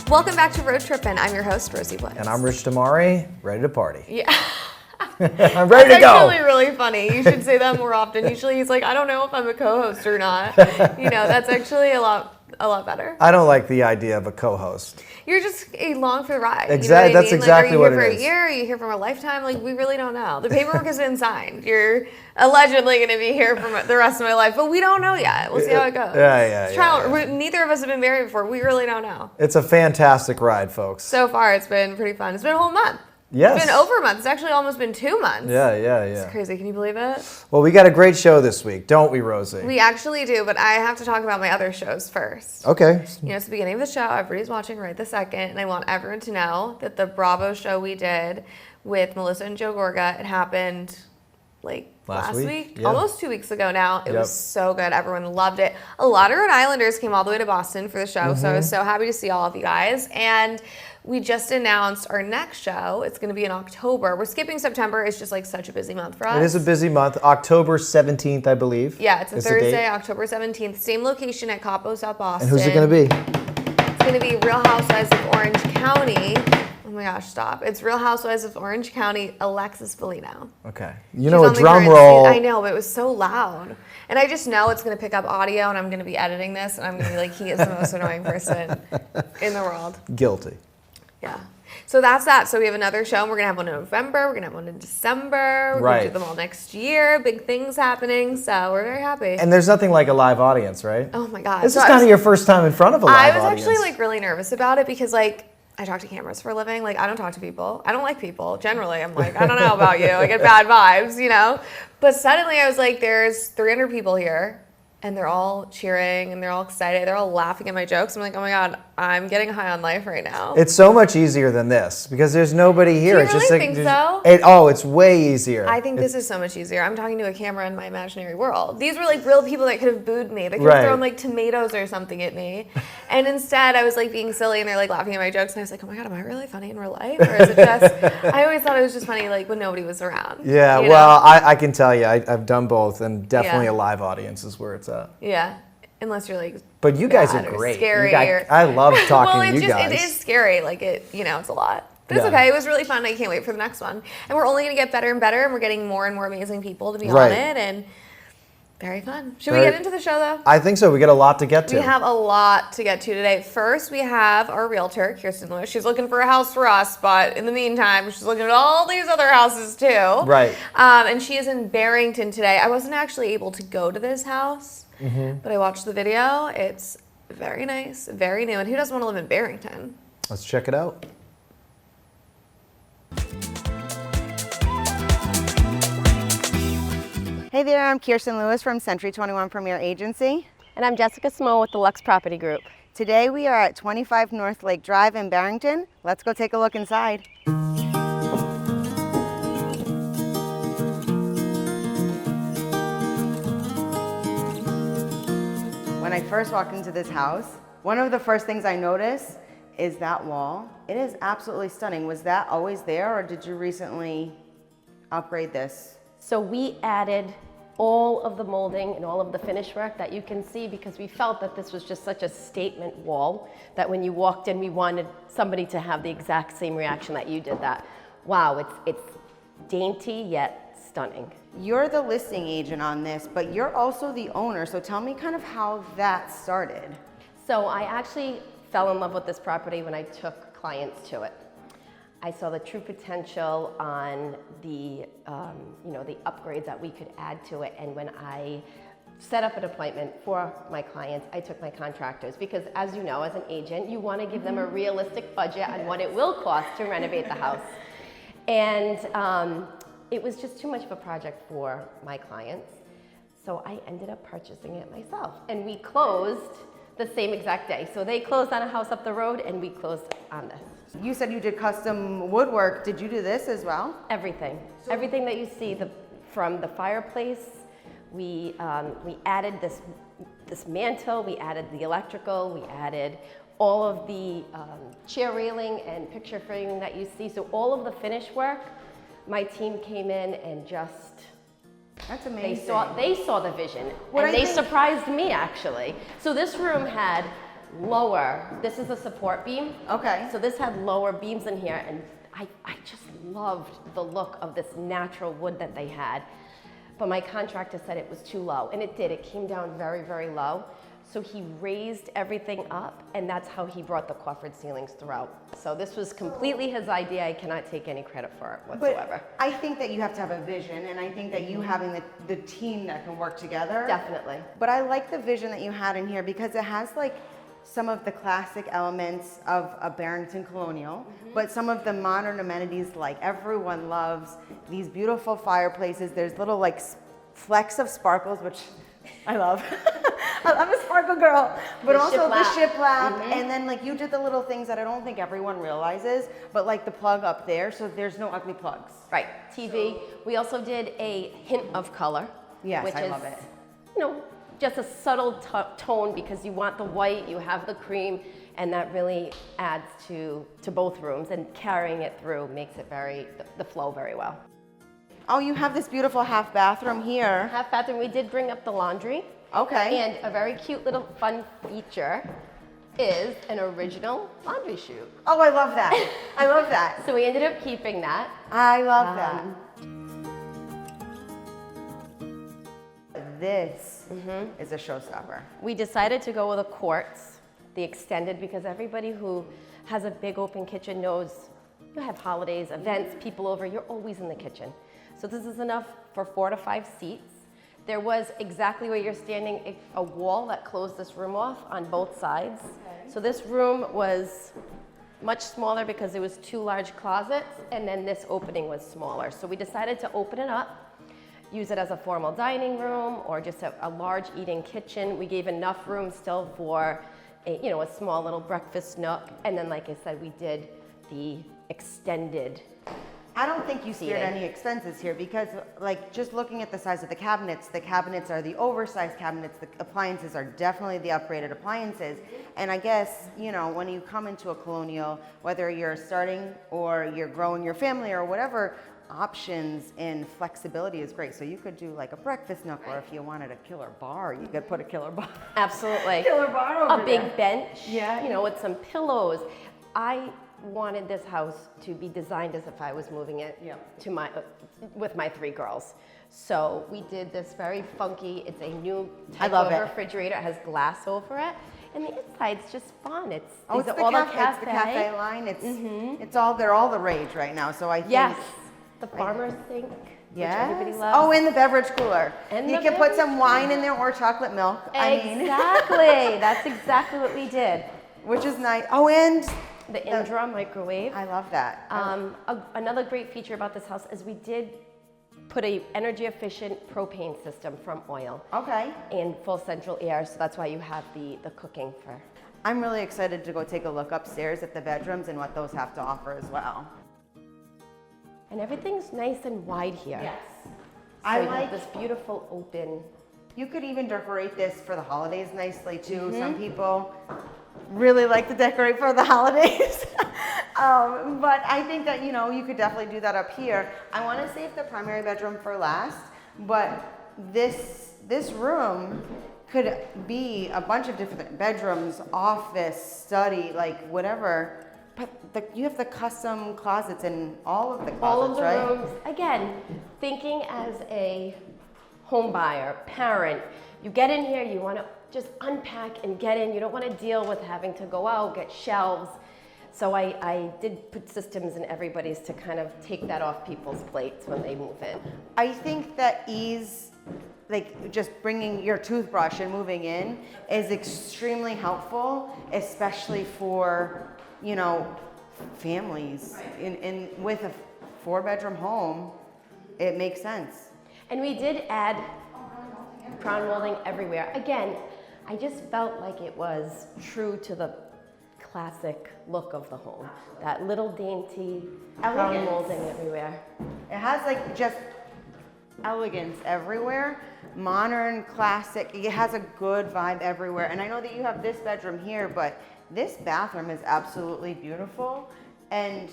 Welcome back to Rhode Trippin. I'm your host, Rosie Bliss. And I'm Rich Damari, ready to party. Yeah. I'm ready to go. That's actually really funny. You should say that more often. Usually he's like, I don't know if I'm a co-host or not. You know, that's actually a lot better. I don't like the idea of a co-host. You're just along for the ride. Exactly. You know what That's I mean? exactly what it is. Are you here for a year? Are you here for a lifetime? Like, we really don't know. The paperwork has been signed. You're allegedly going to be here for the rest of my life, but we don't know yet. We'll see how it goes. Yeah. Neither of us have been married before. We really don't know. It's a fantastic ride, folks. So far, it's been pretty fun. It's been a whole month. Yes. It's been over a month. It's actually almost been 2 months. Yeah. It's crazy. Can you believe it? Well, we got a great show this week, don't we, Rosie? We actually do, but I have to talk about my other shows first. Okay. You know, it's the beginning of the show. Everybody's watching right this second, and I want everyone to know that the Bravo show we did with Melissa and Joe Gorga, it happened like last week? Yeah. Almost 2 weeks ago now. It was so good. Everyone loved it. A lot of Rhode Islanders came all the way to Boston for the show, so I was so happy to see all of you guys. And we just announced our next show. It's going to be in October. We're skipping September. It's just like such a busy month for us. It is a busy month. October 17th, I believe. Yeah, it's a Thursday, October 17th. Same location at Capo, South Boston. And who's it going to be? It's going to be Real Housewives of Orange County. Oh my gosh, stop. It's Real Housewives of Orange County, Alexis Bellino. Okay. You know, a drum roll. I know, but it was so loud. And I just know it's going to pick up audio, and I'm going to be editing this, and I'm going to be like, he is the most annoying person in the world. Guilty. Yeah. So that's that. So we have another show, and we're going to have one in November. We're going to have one in December. We're going to do them all next year. Big things happening. So we're very happy. And there's nothing like a live audience, right? Oh my God. This is kind of your first time in front of a live audience. I was actually like really nervous about it because like I talk to cameras for a living. Like I don't talk to people. I don't like people. Generally, I'm like, I don't know about you. I get bad vibes, you know? But suddenly I was like, there's 300 people here. And they're all cheering and they're all excited. They're all laughing at my jokes. I'm like, oh my God, I'm getting high on life right now. It's so much easier than this because there's nobody here. Do you it's really just think so? It's way easier. I think this is so much easier. I'm talking to a camera in my imaginary world. These were like real people that could have booed me. They could have thrown like tomatoes or something at me. And instead I was like being silly and they're like laughing at my jokes. And I was like, oh my God, am I really funny in real life? Or is it just, I always thought it was just funny like when nobody was around. Yeah, well, I can tell you, I've done both and definitely a live audience is where it's at. Yeah. Unless you're like, but you guys are great. Scary. I love talking to you guys. It is scary. Like it's a lot. But it's okay. It was really fun. I can't wait for the next one. And we're only going to get better and better. And we're getting more and more amazing people to be on it. And very fun. Should we get into the show though? I think so. We got a lot to get to. We have a lot to get to today. First, we have our realtor, Kirsten Lewis. She's looking for a house for us, but in the meantime, she's looking at all these other houses too. Right. And she is in Barrington today. I wasn't actually able to go to this house. But I watched the video. It's very nice, very new. And who doesn't want to live in Barrington? Let's check it out. Hey there, I'm Kirsten Lewis from Century 21 Premier Agency. And I'm Jessica Smo with the Lux Property Group. Today we are at 25 North Lake Drive in Barrington. Let's go take a look inside. When I first walked into this house, one of the first things I noticed is that wall. It is absolutely stunning. Was that always there or did you recently upgrade this? So we added all of the molding and all of the finish work that you can see because we felt that this was just such a statement wall that when you walked in, we wanted somebody to have the exact same reaction that you did, that, wow, it's dainty yet stunning. You're the listing agent on this, but you're also the owner, so tell me kind of how that started. So I actually fell in love with this property when I took clients to it. I saw the true potential on the, the upgrades that we could add to it, and when I set up an appointment for my clients, I took my contractors because, as you know, as an agent, you want to give them a realistic budget on what it will cost to renovate the house. And it was just too much of a project for my clients, so I ended up purchasing it myself. And we closed the same exact day. So they closed on a house up the road and we closed on this. You said you did custom woodwork. Did you do this as well? Everything. Everything that you see, from the fireplace, we added this mantle, we added the electrical, we added all of the chair railing and picture framing that you see. So all of the finish work, my team came in and just, that's amazing. They saw the vision, and they surprised me actually. So this room had lower. This is a support beam. Okay. So this had lower beams in here, and I just loved the look of this natural wood that they had. But my contractor said it was too low, and it did. It came down very, very low. So he raised everything up, and that's how he brought the coffered ceilings throughout. So this was completely his idea. I cannot take any credit for it whatsoever. But I think that you have to have a vision, and I think that you having the team that can work together. Definitely. But I like the vision that you had in here because it has like some of the classic elements of a Barrington Colonial, but some of the modern amenities, like everyone loves these beautiful fireplaces. There's little like flecks of sparkles, which I love. I'm a sparkle girl, but The also the shiplap. shiplap, and then like you did the little things that I don't think everyone realizes, but like the plug up there, so there's no ugly plugs. Right, TV. We also did a hint of color. Yes, which I is, love it. You know, just a subtle tone because you want the white, you have the cream, and that really adds to both rooms, and carrying it through makes it the flow very well. Oh, you have this beautiful half bathroom here. Half bathroom, we did bring up the laundry. Okay. And a very cute little fun feature is an original laundry chute. Oh, I love that. I love that. So we ended up keeping that. I love that. This is a showstopper. We decided to go with a quartz, the extended, because everybody who has a big open kitchen knows you have holidays, events, people over, you're always in the kitchen. So this is enough for 4 to 5 seats. There was exactly where you're standing, a wall that closed this room off on both sides. Okay. So this room was much smaller because it was 2 large closets, and then this opening was smaller. So we decided to open it up, use it as a formal dining room or just a large eating kitchen. We gave enough room still for a small little breakfast nook. And then, like I said, we did the extended. I don't think you spared any expenses here because like just looking at the size of the cabinets are the oversized cabinets, the appliances are definitely the upgraded appliances. And I guess, when you come into a Colonial, whether you're starting or you're growing your family or whatever, options and flexibility is great. So you could do like a breakfast nook, or if you wanted a killer bar, you could put a killer bar. Absolutely. Killer bar over a big there. bench, Yeah. With some pillows. I wanted this house to be designed as if I was moving it to with my 3 girls. So we did this very funky, it's a new type of refrigerator. It has glass over it. And the inside's just fun. It's the cafe line. They're all the rage right now. So I think. Yes. The farmer's sink, which everybody loves. Oh, and the beverage cooler. And you can put some wine in there or chocolate milk. Exactly. That's exactly what we did. Which is nice. Oh, and the Indra microwave. I love that. Another great feature about this house is we did put a energy efficient propane system from oil. Okay. And full central air, so that's why you have the cooking for. I'm really excited to go take a look upstairs at the bedrooms and what those have to offer as well. And everything's nice and wide here. Yes. So you have this beautiful open. You could even decorate this for the holidays nicely too. Some people really like to decorate for the holidays. But I think that, you could definitely do that up here. I want to save the primary bedroom for last, but this room could be a bunch of different bedrooms, office, study, like whatever. But you have the custom closets in all of the closets, all of the right? rooms. Again, thinking as a home buyer, parent, you get in here, you want to just unpack and get in. You don't want to deal with having to go out, get shelves. So I did put systems in everybody's to kind of take that off people's plates when they move in. I think that ease, like just bringing your toothbrush and moving in is extremely helpful, especially for, families. With a 4-bedroom home, it makes sense. And we did add crown molding everywhere. Again, I just felt like it was true to the classic look of the home. That little dainty crown molding everywhere. It has like just elegance everywhere. Modern, classic, it has a good vibe everywhere. And I know that you have this bedroom here, but this bathroom is absolutely beautiful. And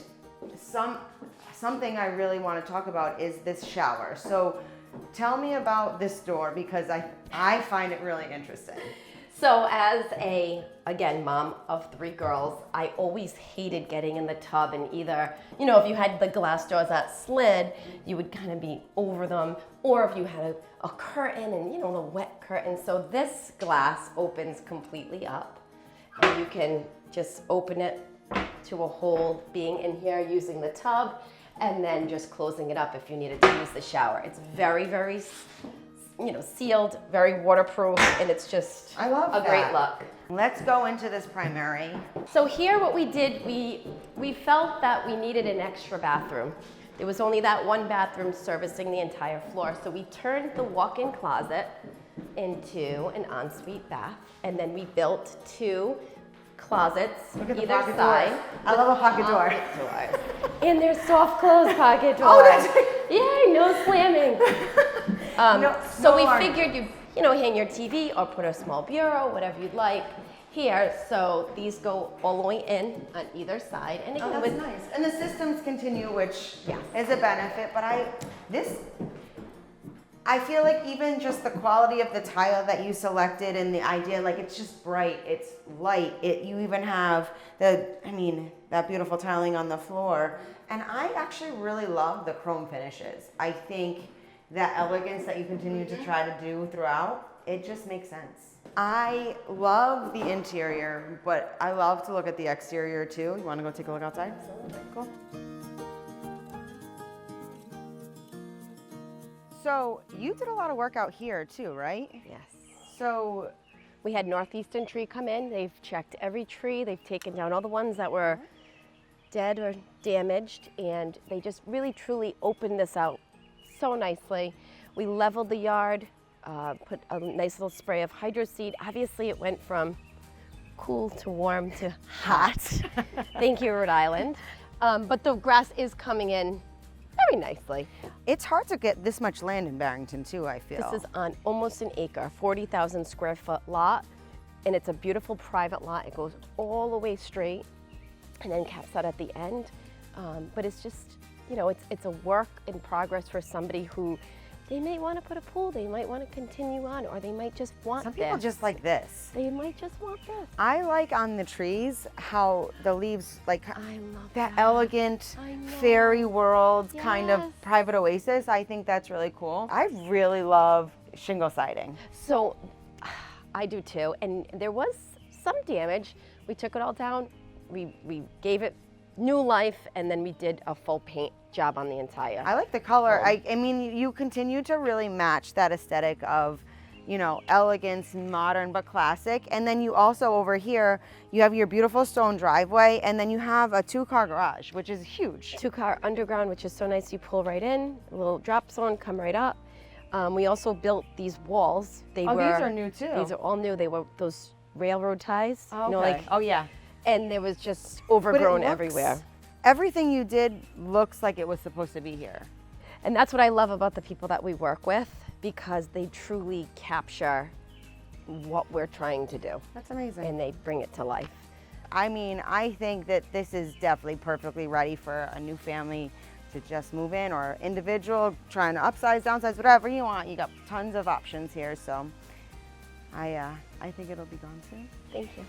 something I really want to talk about is this shower. So tell me about this door because I find it really interesting. So as a, again, mom of 3 girls, I always hated getting in the tub and either, you know, if you had the glass doors that slid, you would kind of be over them, or if you had a curtain and, you know, the wet curtain. So this glass opens completely up and you can just open it to a hole being in here using the tub and then just closing it up if you needed to use the shower. It's very, very, you know, sealed, very waterproof, and it's just I love a that. great look. Let's go into this primary. So here what we did, we felt that we needed an extra bathroom. There was only that one bathroom servicing the entire floor, so we turned the walk-in closet into an ensuite bath, and then we built 2 closets Look at the either pocket side. doors. I love a pocket door. Doors. And they're soft close pocket doors. Oh, that's yeah, no slamming. So no we alarm. figured you know, hang your TV or put a small bureau, whatever you'd like here. So these go all the way in on either side. And again, Oh, that's nice. And the systems continue, which Yes. is a benefit. But I feel like even just the quality of the tile that you selected and the idea, like it's just bright, it's light. You even have that beautiful tiling on the floor. And I actually really love the chrome finishes. I think that elegance that you continue to try to do throughout, it just makes sense. I love the interior, but I love to look at the exterior too. You want to go take a look outside? Cool. So you did a lot of work out here too, right? yes. So We had Northeastern Tree come in. They've checked every tree. They've taken down all the ones that were dead or damaged, and they just really truly opened this out so nicely. We leveled the yard, put a nice little spray of hydro seed. Obviously it went from cool to warm to hot. Thank you, Rhode Island. But the grass is coming in very nicely. it's hard to get this much land in Barrington too, I feel. This is on almost an acre, 40,000 square foot lot, and it's a beautiful private lot. It goes all the way straight and then caps out at the end. But it's just, you know, it's a work in progress for somebody who, they may want to put a pool, they might want to continue on, or they might just want Some this. people just like this. They might just want this. I like on the trees how the leaves, like I love that that. elegant I know. fairy world kind of Yes. private oasis. I think that's really cool. I really love shingle siding. So I do too, and there was some damage. We took it all down, we gave it new life, and then we did a full paint job on the entire. I like the color. I mean, you continue to really match that aesthetic of, you know, elegance, modern but classic. And then you also over here, you have your beautiful stone driveway, and then you have a 2-car garage, which is huge. 2-car underground, which is so nice. You pull right in, a little drop zone, come right up. We also built these walls. These are new too. These are all new. They were those railroad ties. Oh, You know, okay. like, Oh yeah. and there was just But it overgrown looks- everywhere. Everything you did looks like it was supposed to be here. And that's what I love about the people that we work with, because they truly capture what we're trying to do, That's amazing. and they bring it to life. I mean, I think that this is definitely perfectly ready for a new family to just move in, or individual trying to upsize, downsize, whatever you want. You got tons of options here, so I think it'll be gone soon. Thank you.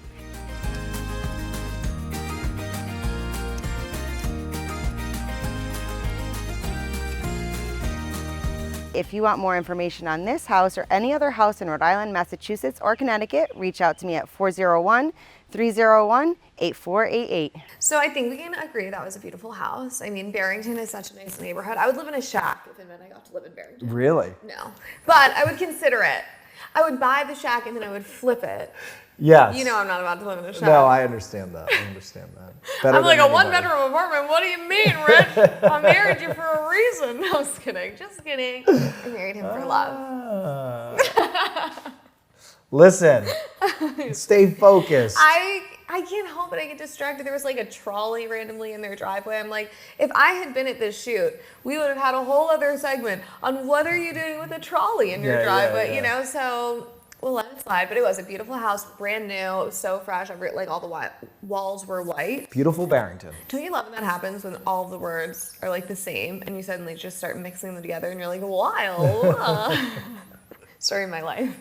If you want more information on this house or any other house in Rhode Island, Massachusetts, or Connecticut, reach out to me at 401-301-8488. So I think we can agree that was a beautiful house. I mean, Barrington is such a nice neighborhood. I would live in a shack if it meant I got to live in Barrington. Really? No, but I would consider it. I would buy the shack and then I would flip it. Yes. You know I'm not about to live in a shack. No, I understand that. I understand that. Better I'm like than a anybody. one-bedroom apartment. What do you mean, Rich? I married you for a reason. No, I was kidding. Just kidding. I married him for love. Ah. Listen, stay focused. I can't help it. I get distracted. There was like a trolley randomly in their driveway. I'm like, if I had been at this shoot, we would have had a whole other segment on what are you doing with a trolley in your Yeah, driveway, yeah. you know? So we'll let it slide. But it was a beautiful house, brand new, it was so fresh. Like all the walls were white. Beautiful Barrington. Don't you love when that happens, when all of the words are like the same and you suddenly just start mixing them together and you're like, wow. Story of my life.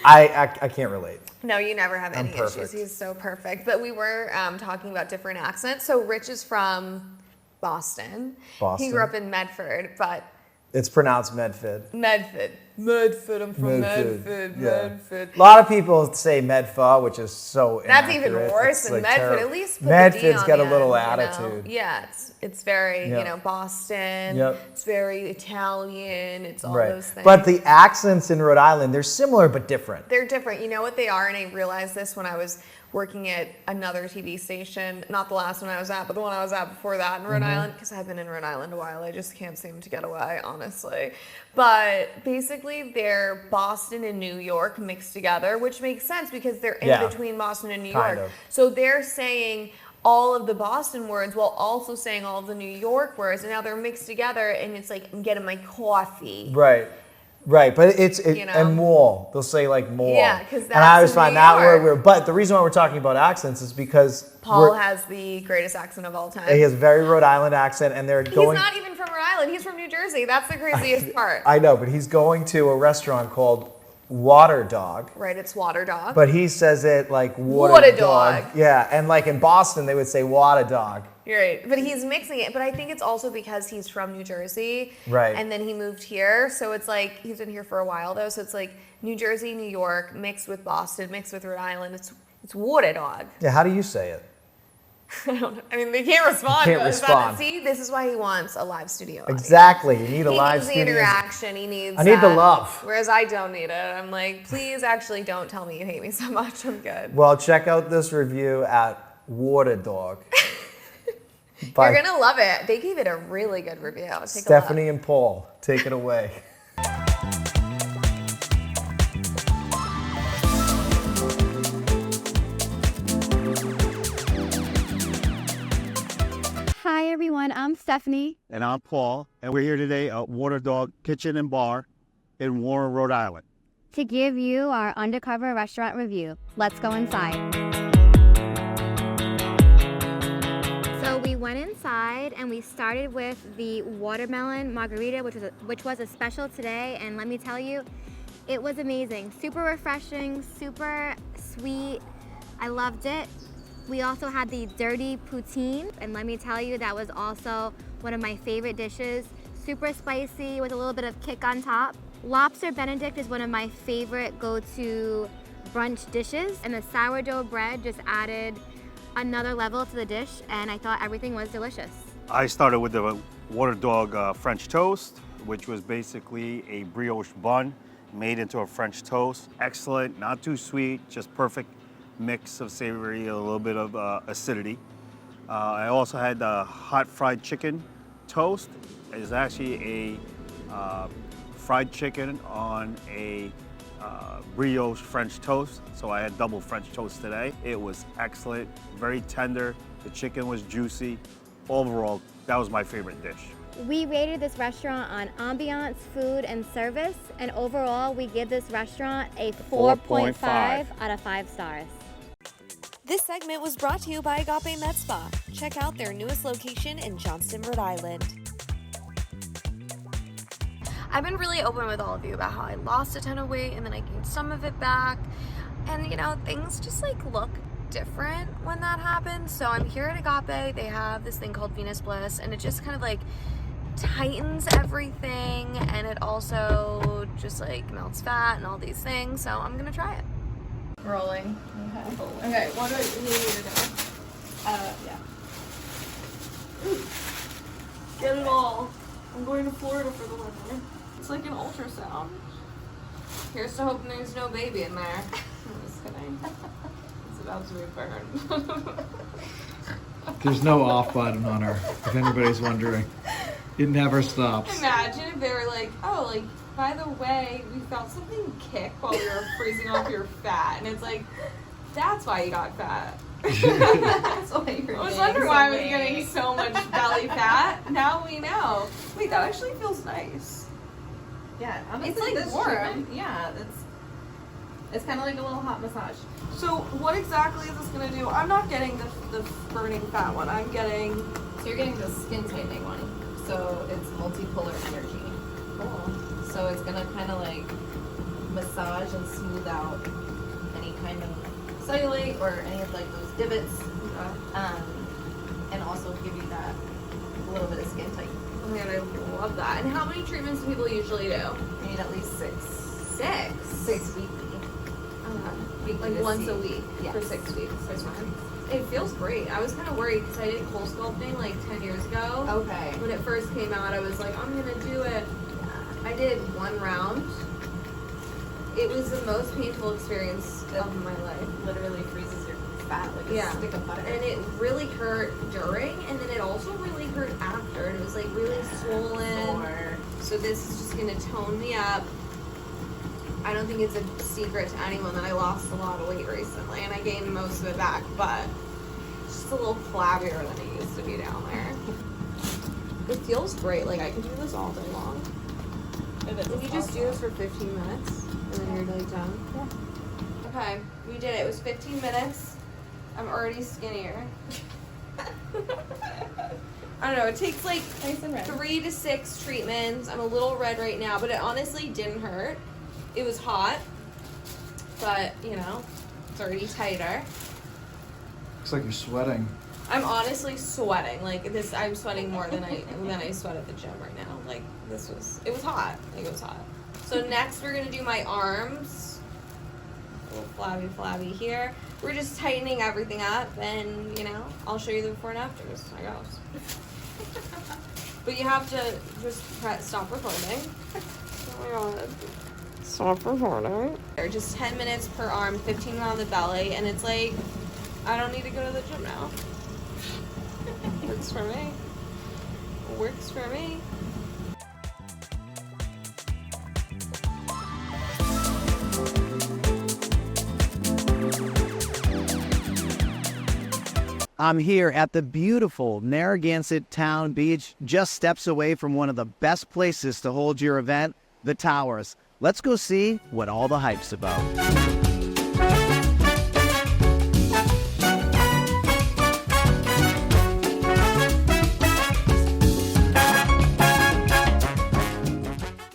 I can't relate. No, you never have any issues. perfect. He's so perfect. But we were talking about different accents. So Rich is from Boston. He grew up in Medford, but It's pronounced Medford. Medford. I'm from Medford. Yeah. Medford. A lot of people say Medfa, which is so That's even inaccurate. worse It's than like Medford. terrible. At least put Medford's the D on got the a little end, attitude. Yeah, it's very, Yep. Boston. Yep. It's very Italian. It's all Right. those things. But the accents in Rhode Island, they're similar but different. They're different. You know what they are? And I realized this when I was working at another TV station, not the last one I was at, but the one I was at before that in Rhode Island, because I've been in Rhode Island a while. I just can't seem to get away, honestly. But basically, they're Boston and New York mixed together, which makes sense because they're in between Boston and New Kind York. of. So they're saying all of the Boston words while also saying all of the New York words, and now they're mixed together, and it's like, I'm getting my coffee. Right, but it's You know? and more. They'll say like more. Yeah, 'cause and I always that's find New that word York. weird. But the reason why we're talking about accents is because Paul has the greatest accent of all time. he has a very Rhode Island accent, and they're going. He's not even from Rhode Island. He's from New Jersey. That's the craziest part. I know, but he's going to a restaurant called Water Dog. Right, it's Water Dog. But he says it like water, Water dog. dog. Yeah, and like in Boston, they would say water dog. You're right. But he's mixing it. But I think it's also because he's from New Jersey. Right. And then he moved here. So it's like, he's been here for a while though. So it's like New Jersey, New York, mixed with Boston, mixed with Rhode Island. It's Water Dog. Yeah, how do you say it? I don't know. I mean, they can't respond. Can't to us. respond. See, this is why he wants a live studio audience. Exactly. You need a He live needs the studio. interaction. He needs I need the that. love. Whereas I don't need it. I'm like, please actually don't tell me you hate me so much. I'm good. Well, check out this review at Water Dog. by You're gonna love it. They gave it a really good review. Take Stephanie and Paul. Take it away. Hi everyone, I'm Stephanie. And I'm Paul, and we're here today at Water Dog Kitchen and Bar in Warren, Rhode Island. To give you our undercover restaurant review. Let's go inside. So we went inside and we started with the watermelon margarita, which was a special today, and let me tell you, it was amazing. Super refreshing, super sweet. I loved it. We also had the dirty poutine, and let me tell you, that was also one of my favorite dishes. Super spicy with a little bit of kick on top. Lobster Benedict is one of my favorite go-to brunch dishes, and the sourdough bread just added another level to the dish, and I thought everything was delicious. I started with the Water Dog French toast, which was basically a brioche bun made into a French toast. Excellent, not too sweet, just perfect mix of savory, a little bit of acidity. I also had the hot fried chicken toast. It's actually a fried chicken on a brioche French toast. So I had double French toast today. It was excellent, very tender. The chicken was juicy. Overall, that was my favorite dish. We rated this restaurant on ambiance, food, and service, and overall we give this restaurant a 4.5 out of 5 stars. This segment was brought to you by Agape Med Spa. Check out their newest location in Johnston, Rhode Island. I've been really open with all of you about how I lost a ton of weight and then I gained some of it back. And things just look different when that happens. So I'm here at Agape. They have this thing called Venus Bliss, and it just kind of tightens everything, and it also just melts fat and all these things. So I'm gonna try it. Rolling. Okay, what do you need me to do? Get it all. I'm going to Florida for the winter. It's like an ultrasound. Here's to hoping there's no baby in there. I'm just kidding. It's about to be burned. There's no off button on her, if anybody's wondering. It never stops. Imagine if they were by the way, we felt something kick while we were freezing off your fat. And it's that's why you got fat. That's why you're I was wondering why I was getting so much belly fat. Now we know. Wait, that actually feels nice. Yeah, honestly, It's this warm. chicken, yeah, it's kind of like a little hot massage. So what exactly is this gonna do? I'm not getting the burning fat one. I'm getting. So you're getting the skin tightening one. So it's multipolar energy. Cool. So it's gonna kind of massage and smooth out any kind of cellulite or any of like those divots, and also give you that little bit of skin tight. Oh my god, I love that. And how many treatments do people usually do? You need at least 6. 6 weekly. Like once a week Yes. for 6 weeks. That's fine. It feels great. I was kind of worried because I did cold sculpting like 10 years ago. Okay. When it first came out, I was like, I'm gonna do it. I did 1 round. It was the most painful experience of my life. Literally freezes your fat like Yeah. a stick of butter. And it really hurt during, and then it also really hurt after. And it was like really swollen. So this is just gonna tone me up. I don't think it's a secret to anyone that I lost a lot of weight recently, and I gained most of it back, but it's just a little flabbier than it used to be down there. It feels great. Like I can do this all day long. Can you just do this for 15 minutes, and then you're like done? Yeah. Okay, we did it. It was 15 minutes. I'm already skinnier. I don't know. It takes like 3 to 6 treatments. I'm a little red right now, but it honestly didn't hurt. It was hot, but you know, it's already tighter. Looks like you're sweating. I'm honestly sweating. Like this, I'm sweating more than I sweat at the gym right now. Like it was hot. Like it was hot. So next we're gonna do my arms. A little flabby here. We're just tightening everything up, and you know, I'll show you the before and afters, I guess. But you have to just stop recording. Oh my god. Stop recording. Just 10 minutes per arm, 15 on the belly, and it's like, I don't need to go to the gym now. Works for me. Works for me. I'm here at the beautiful Narragansett Town Beach, just steps away from one of the best places to hold your event, the Towers. Let's go see what all the hype's about.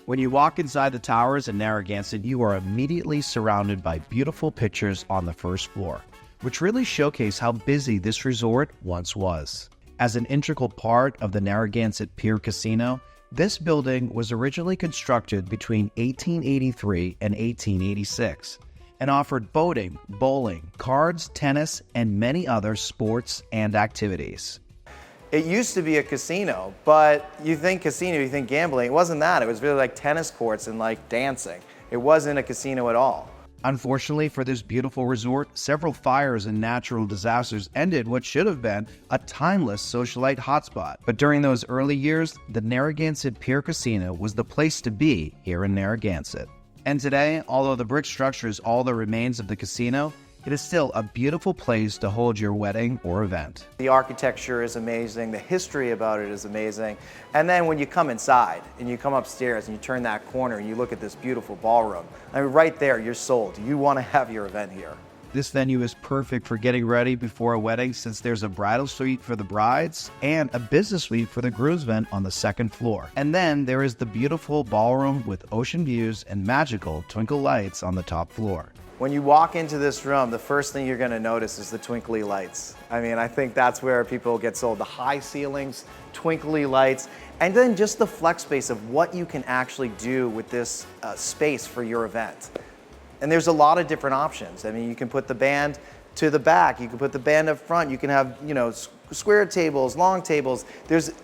When you walk inside the Towers in Narragansett, you are immediately surrounded by beautiful pictures on the first floor, which really showcase how busy this resort once was. As an integral part of the Narragansett Pier Casino, this building was originally constructed between 1883 and 1886 and offered boating, bowling, cards, tennis, and many other sports and activities. It used to be a casino, but you think casino, you think gambling. It wasn't that. It was really like tennis courts and like dancing. It wasn't a casino at all. Unfortunately for this beautiful resort, several fires and natural disasters ended what should have been a timeless socialite hotspot. But during those early years, the Narragansett Pier Casino was the place to be here in Narragansett. And today, although the brick structure is all that remains of the casino, it is still a beautiful place to hold your wedding or event. The architecture is amazing, the history about it is amazing, and then when you come inside and you come upstairs and you turn that corner and you look at this beautiful ballroom, I mean right there you're sold. You want to have your event here. This venue is perfect for getting ready before a wedding since there's a bridal suite for the brides and a business suite for the groomsmen on the second floor. And then there is the beautiful ballroom with ocean views and magical twinkle lights on the top floor. When you walk into this room, the first thing you're going to notice is the twinkly lights. I mean, I think that's where people get sold. The high ceilings, twinkly lights, and then just the flex space of what you can actually do with this space for your event. And there's a lot of different options. I mean, you can put the band to the back, you can put the band up front, you can have, you know, square tables, long tables.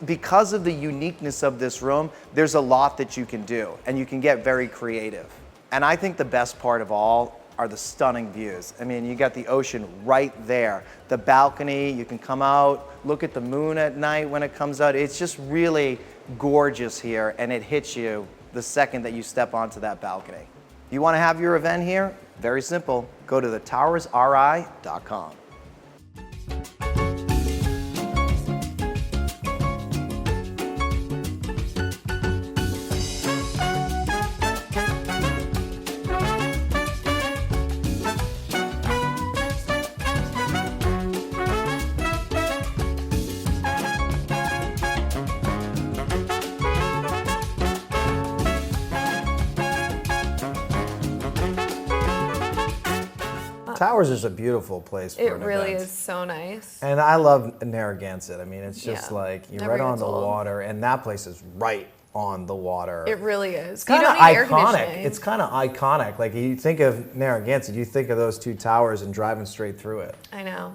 Because of the uniqueness of this room, there's a lot that you can do, and you can get very creative. And I think the best part of all are the stunning views. I mean, you got the ocean right there. The balcony, you can come out, look at the moon at night when it comes out. It's just really gorgeous here, and it hits you the second that you step onto that balcony. You want to have your event here? Very simple. Go to thetowersri.com. Towers is a beautiful place for It an really event. is so nice. And I love Narragansett. I mean, it's just Yeah. like you're Never right on gets the old. water, and that place is right on the water. It really is. It's kind You of don't need air iconic. conditioning. It's kind of iconic. Like you think of Narragansett, you think of those two towers and driving straight through it. I know.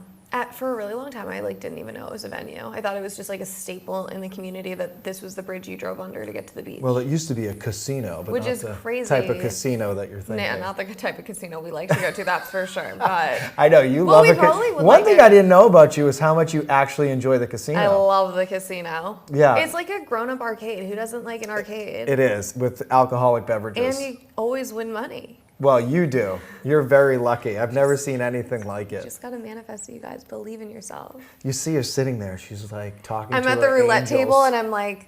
For a really long time, I like didn't even know it was a venue. I thought it was just like a staple in the community that this was the bridge you drove under to get to the beach. Well, it used to be a casino, but Which not is the crazy. type of casino that you're thinking. Nah, not the type of casino we like to go to, that's for sure. But I know you Well, love we it. probably would One like thing it. I didn't know about you is how much you actually enjoy the casino. I love the casino. Yeah. It's like a grown-up arcade. Who doesn't like an arcade? It is with alcoholic beverages. And you always win money. Well, you do. You're very lucky. I've never seen anything like it. Just gotta manifest it, you guys. Believe in yourself. You see her sitting there. She's like talking I'm to at the her roulette angels. table and I'm like,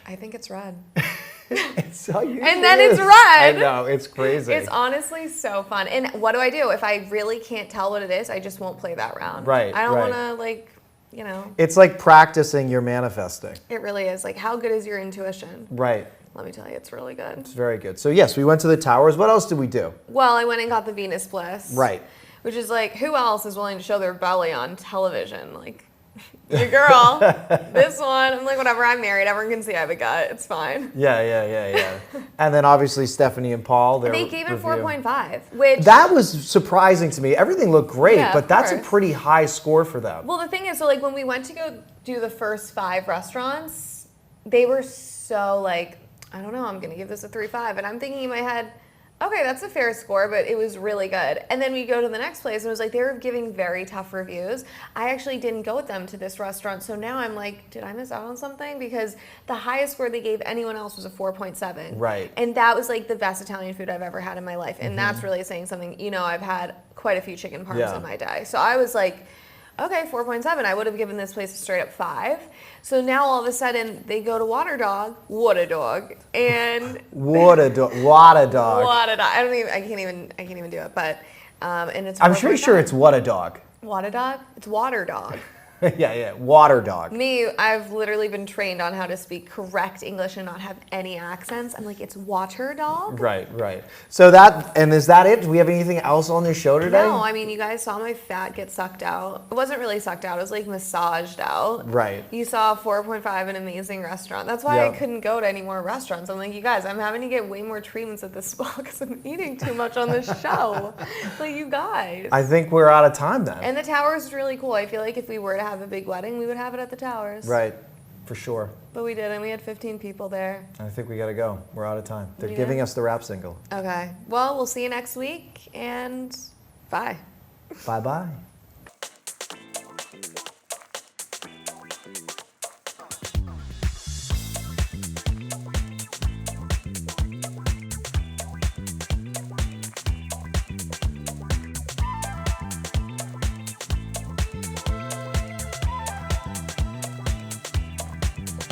I think it's red. It's how you And then it's is. red. I know, it's crazy. It's honestly so fun. And what do? If I really can't tell what it is, I just won't play that round. Right, I don't right. want to, like, you know. It's like practicing your manifesting. It really is. Like, how good is your intuition? Right. Let me tell you, it's really good. It's very good. So yes, we went to the towers. What else did we do? Well, I went and got the Venus Bliss. Right. Which is like, who else is willing to show their belly on television? Like, your girl, this one. I'm like, whatever, I'm married. Everyone can see I have a gut. It's fine. Yeah. And then obviously Stephanie and Paul. They gave it review. 4.5, which... That was surprising to me. Everything looked great, Yeah, but of that's a course. pretty high score for them. Well, the thing is, so like when we went to go do the first 5 restaurants, they were so like, I don't know, I'm gonna give this a 3.5. And I'm thinking in my head, okay, that's a fair score, but it was really good. And then we go to the next place and it was like, they were giving very tough reviews. I actually didn't go with them to this restaurant. So now I'm like, did I miss out on something? Because the highest score they gave anyone else was a 4.7. Right. And that was like the best Italian food I've ever had in my life. And that's really saying something. You know, I've had quite a few chicken parms Yeah. in my day. So I was like, okay, 4.7. I would have given this place a straight up 5. So now all of a sudden they go to Water Dog, and Water dog. Water Dog. I can't even do it. But and it's. I'm pretty sure 4.7. it's what a dog. Water Dog. It's Water Dog. yeah, water dog. Me, I've literally been trained on how to speak correct English and not have any accents. I'm like, it's Water Dog. Right. So is that it? Do we have anything else on this show today? No, I mean, you guys saw my fat get sucked out. It wasn't really sucked out. It was like massaged out. Right. You saw 4.5, an amazing restaurant. That's why I Yep. couldn't go to any more restaurants. I'm like, you guys, I'm having to get way more treatments at this spa because I'm eating too much on this show. Like, you guys. I think we're out of time then. And the Towers is really cool. I feel like if we were to have a big wedding, we would have it at the Towers. Right, for sure. But we didn't. We had 15 people there. I think we gotta go. We're out of time. They're Yeah. giving us the rap single. Okay. Well, we'll see you next week, and bye. Bye-bye.